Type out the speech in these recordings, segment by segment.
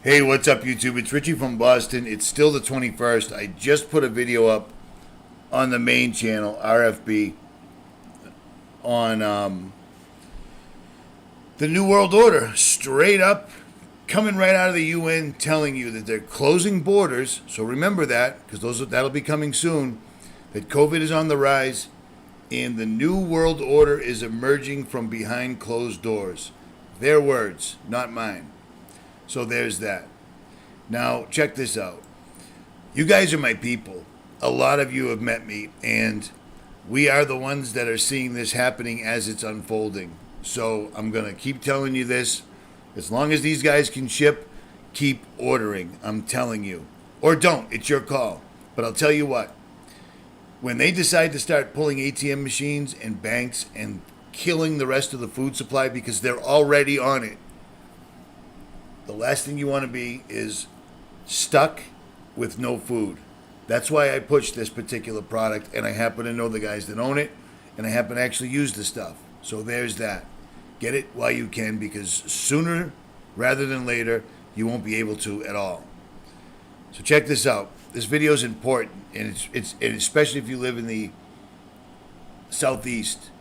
Hey, what's up, YouTube? It's Richie from Boston. It's still the 21st. I just put a video up on the main channel, RFB, on the New World Order. Straight up, coming right out of the UN, telling you that they're closing borders. So remember that, because that'll be coming soon. That COVID is on the rise, and the New World Order is emerging from behind closed doors. Their words, not mine. So there's that. Now, check this out. You guys are my people. A lot of you have met me, and we are the ones that are seeing this happening as it's unfolding. So I'm going to keep telling you this. As long as these guys can ship, keep ordering. I'm telling you. Or don't. It's your call. But I'll tell you what. When they decide to start pulling ATM machines and banks and killing the rest of the food supply because they're already on it, the last thing you want to be is stuck with no food. That's why I push this particular product, and I happen to know the guys that own it, and I happen to actually use the stuff. So there's that. Get it while you can, because sooner rather than later, you won't be able to at all. So check this out. This video is important, and it's especially if you live in the Southeast.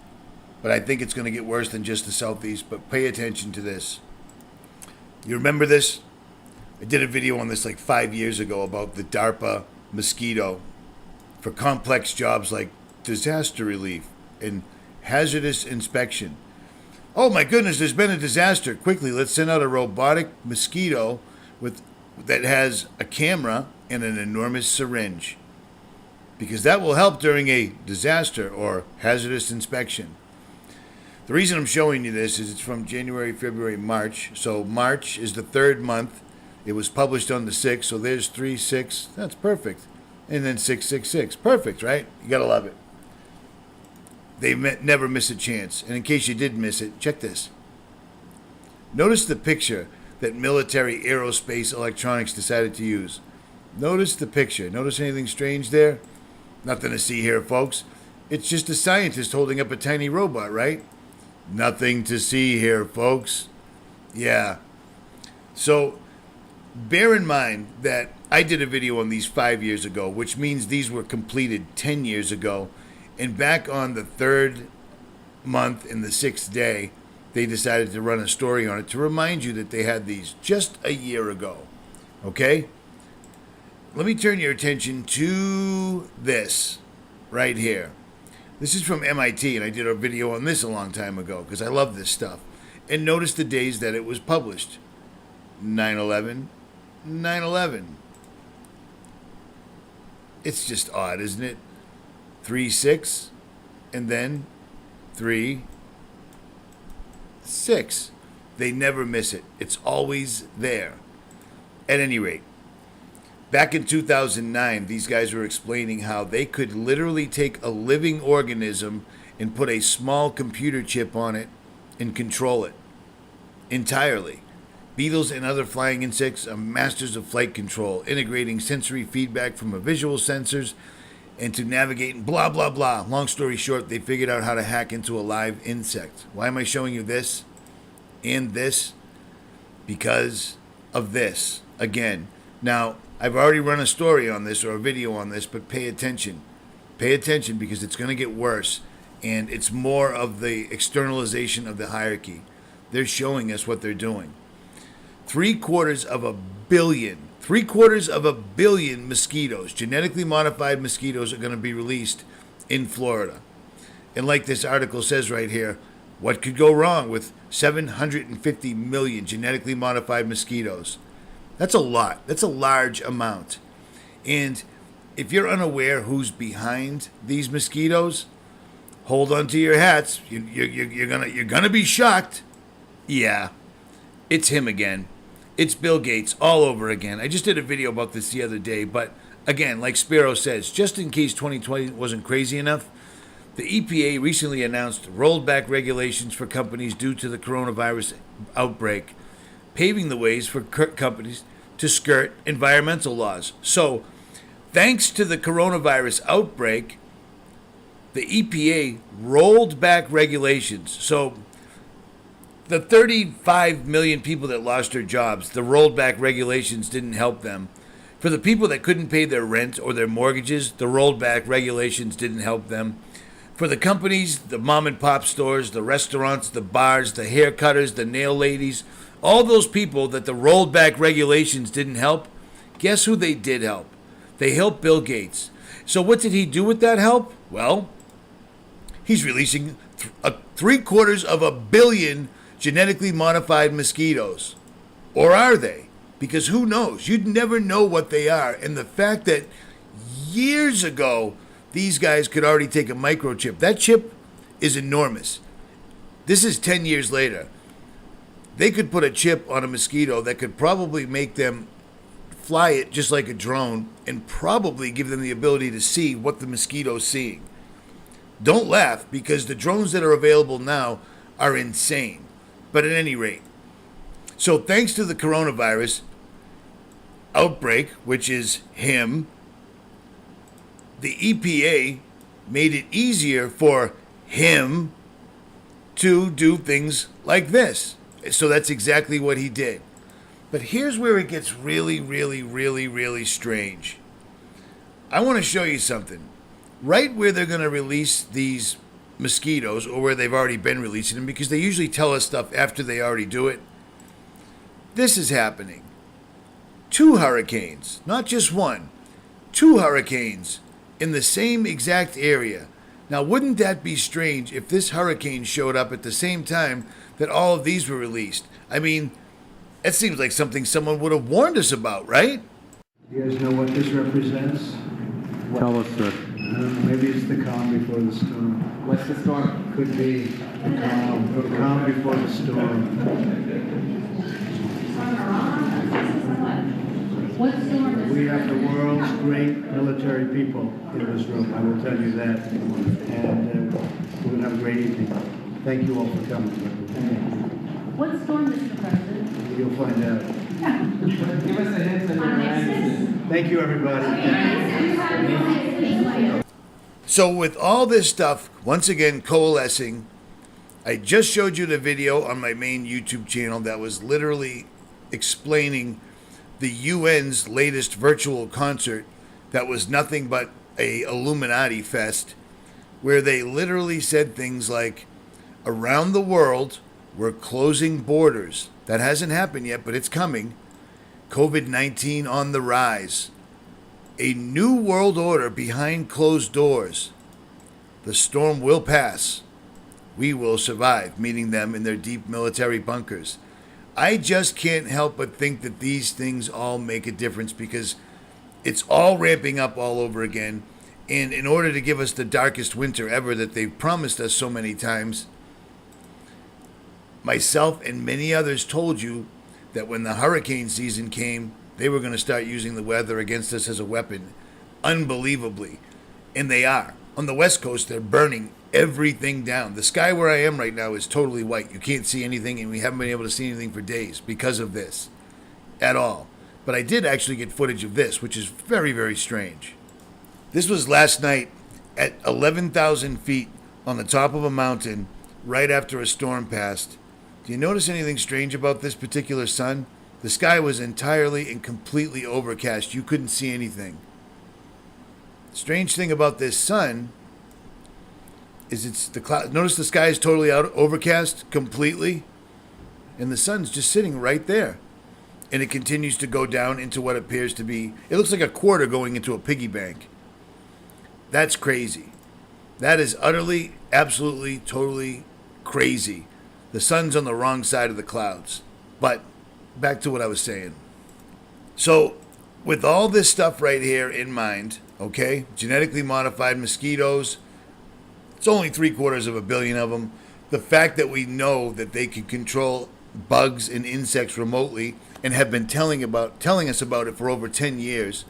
But I think it's going to get worse than just the Southeast. But pay attention to this. You remember this? I did a video on this like 5 years ago about the DARPA mosquito for complex jobs like disaster relief and hazardous inspection. Oh my goodness, there's been a disaster. Quickly, let's send out a robotic mosquito that has a camera and an enormous syringe, because that will help during a disaster or hazardous inspection. The reason I'm showing you this is it's from January, February, March. So March is the third month. It was published on the 6th, so there's 3-6. That's perfect. And then 666. Perfect, right? You gotta love it. They never miss a chance. And in case you did miss it, check this. Notice the picture that military aerospace electronics decided to use. Notice the picture. Notice anything strange there? Nothing to see here, folks. It's just a scientist holding up a tiny robot, right? Nothing to see here, folks. Yeah. So bear in mind that I did a video on these 5 years ago, which means these were completed 10 years ago. And back on the third month and the 6th day, they decided to run a story on it to remind you that they had these just a year ago. Okay? Let me turn your attention to this right here. This is from MIT, and I did a video on this a long time ago because I love this stuff. And notice the days that it was published. 9/11, 9/11. It's just odd, isn't it? 3-6, and then 3-6. They never miss it. It's always there. At any rate, back in 2009, these guys were explaining how they could literally take a living organism and put a small computer chip on it and control it entirely. Beetles and other flying insects are masters of flight control, integrating sensory feedback from a visual sensors and to navigate and blah, blah, blah. Long story short, they figured out how to hack into a live insect. Why am I showing you this and this? Because of this. Again, now, I've already run a story on this or a video on this, but pay attention. Pay attention, because it's going to get worse, and it's more of the externalization of the hierarchy. They're showing us what they're doing. 750 million mosquitoes, genetically modified mosquitoes, are going to be released in Florida. And like this article says right here, what could go wrong with 750 million genetically modified mosquitoes? That's a lot. That's a large amount. And if you're unaware who's behind these mosquitoes, hold on to your hats. You're gonna be shocked. Yeah, it's him again. It's Bill Gates all over again. I just did a video about this the other day, but again, like Sparrow says, just in case 2020 wasn't crazy enough, the EPA recently announced rolled back regulations for companies due to the coronavirus outbreak, paving the ways for companies to skirt environmental laws. So, thanks to the coronavirus outbreak, the EPA rolled back regulations. So, the 35 million people that lost their jobs, the rolled back regulations didn't help them. For the people that couldn't pay their rent or their mortgages, the rolled back regulations didn't help them. For the companies, the mom and pop stores, the restaurants, the bars, the hair cutters, the nail ladies, all those people that the rolled back regulations didn't help, guess who they did help? They helped Bill Gates. So what did he do with that help? Well, he's releasing 750 million genetically modified mosquitoes. Or are they? Because who knows? You'd never know what they are. And the fact that years ago, these guys could already take a microchip. That chip is enormous. This is 10 years later. They could put a chip on a mosquito that could probably make them fly it just like a drone and probably give them the ability to see what the mosquito's seeing. Don't laugh, because the drones that are available now are insane. But at any rate, so thanks to the coronavirus outbreak, which is him, the EPA made it easier for him to do things like this. So that's exactly what he did. But here's where it gets really, really, really, really strange. I want to show you something. Right where they're going to release these mosquitoes, or where they've already been releasing them, because they usually tell us stuff after they already do it. This is happening. 2 hurricanes, not just one. 2 hurricanes in the same exact area. Now, wouldn't that be strange if this hurricane showed up at the same time that all of these were released? I mean, it seems like something someone would have warned us about, right? You guys know what this represents? Tell us, sir. Maybe it's the calm before the storm. What's the storm? Could be the calm before the storm. What storm is We have the world's great military people in this room, I will tell you that. And we're going to have a great evening. Thank you all for coming. What storm, Mr. President? You'll find out. Give us a hint and your Thank you, everybody. So with all this stuff, once again, coalescing, I just showed you the video on my main YouTube channel that was literally explaining the UN's latest virtual concert that was nothing but a Illuminati fest, where they literally said things like, around the world, we're closing borders. That hasn't happened yet, but it's coming. COVID-19 on the rise. A new world order behind closed doors. The storm will pass. We will survive, meeting them in their deep military bunkers. I just can't help but think that these things all make a difference, because it's all ramping up all over again. And in order to give us the darkest winter ever that they've promised us so many times, myself and many others told you that when the hurricane season came, they were going to start using the weather against us as a weapon. Unbelievably. And they are. On the West Coast, they're burning everything down. The sky where I am right now is totally white. You can't see anything, and we haven't been able to see anything for days because of this at all. But I did actually get footage of this, which is very, very strange. This was last night at 11,000 feet on the top of a mountain right after a storm passed. Do you notice anything strange about this particular sun? The sky was entirely and completely overcast. You couldn't see anything. Strange thing about this sun is it's the cloud. Notice the sky is totally overcast completely, and the sun's just sitting right there, and it continues to go down into what appears to be, it looks like a quarter going into a piggy bank. That's crazy. That is utterly, absolutely, totally crazy. The sun's on the wrong side of the clouds. But back to what I was saying. So with all this stuff right here in mind, okay, genetically modified mosquitoes, it's only 750 million of them. The fact that we know that they can control bugs and insects remotely and have been telling us about it for over 10 years.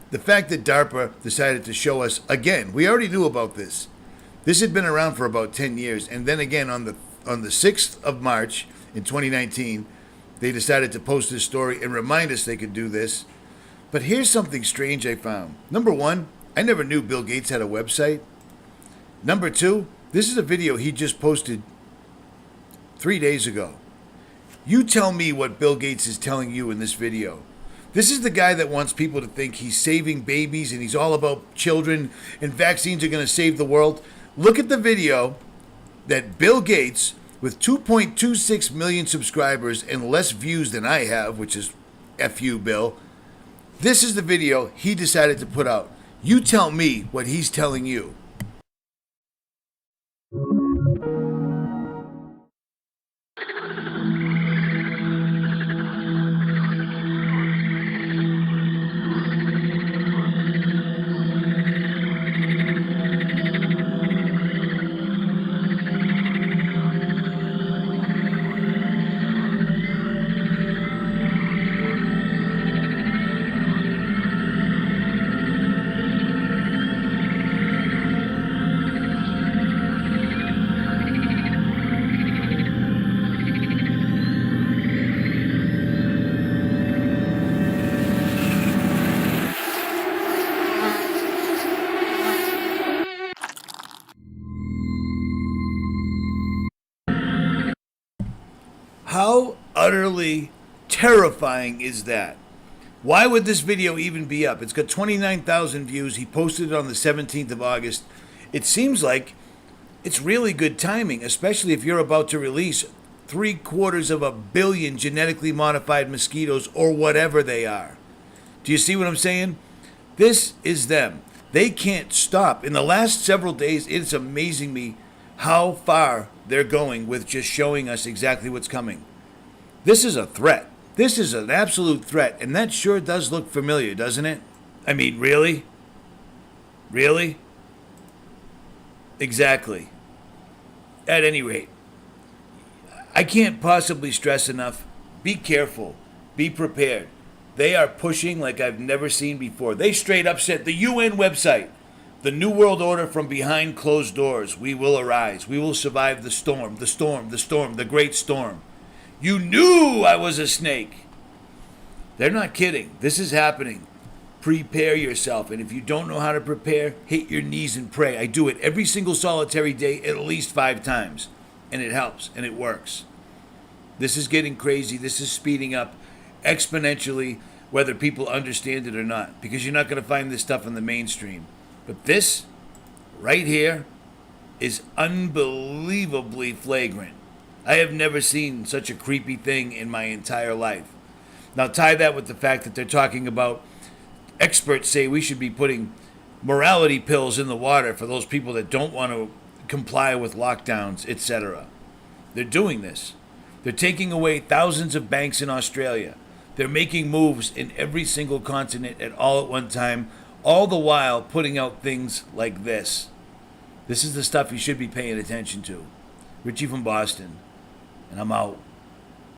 The fact that DARPA decided to show us again, we already knew about this. This had been around for about 10 years, and then again on the 6th of March in 2019, they decided to post this story and remind us they could do this. But here's something strange I found. Number one, I never knew Bill Gates had a website. Number two, this is a video he just posted 3 days ago. You tell me what Bill Gates is telling you in this video. This is the guy that wants people to think he's saving babies and he's all about children and vaccines are going to save the world. Look at the video that Bill Gates, with 2.26 million subscribers and less views than I have, which is F you, Bill. This is the video he decided to put out. You tell me what he's telling you. How utterly terrifying is that? Why would this video even be up? It's got 29,000 views. He posted it on the 17th of August. It seems like it's really good timing, especially if you're about to release 750 million genetically modified mosquitoes or whatever they are. Do you see what I'm saying? This is them. They can't stop. In the last several days, it's amazing me how far they're going with just showing us exactly what's coming. This is a threat. This is an absolute threat, and that sure does look familiar, doesn't it? I mean, really? Really? Exactly. At any rate, I can't possibly stress enough, be careful, be prepared. They are pushing like I've never seen before. They straight up said, the UN website, the New World Order from behind closed doors. We will arise. We will survive the storm, the great storm. You knew I was a snake. They're not kidding. This is happening. Prepare yourself. And if you don't know how to prepare, hit your knees and pray. I do it every single solitary day at least 5 times. And it helps and it works. This is getting crazy. This is speeding up exponentially, whether people understand it or not. Because you're not going to find this stuff in the mainstream. But this, right here, is unbelievably flagrant. I have never seen such a creepy thing in my entire life. Now tie that with the fact that they're talking about, experts say we should be putting morality pills in the water for those people that don't want to comply with lockdowns, etc. They're doing this. They're taking away thousands of banks in Australia. They're making moves in every single continent at one time, all the while putting out things like this. This is the stuff you should be paying attention to. Richie from Boston, and I'm out.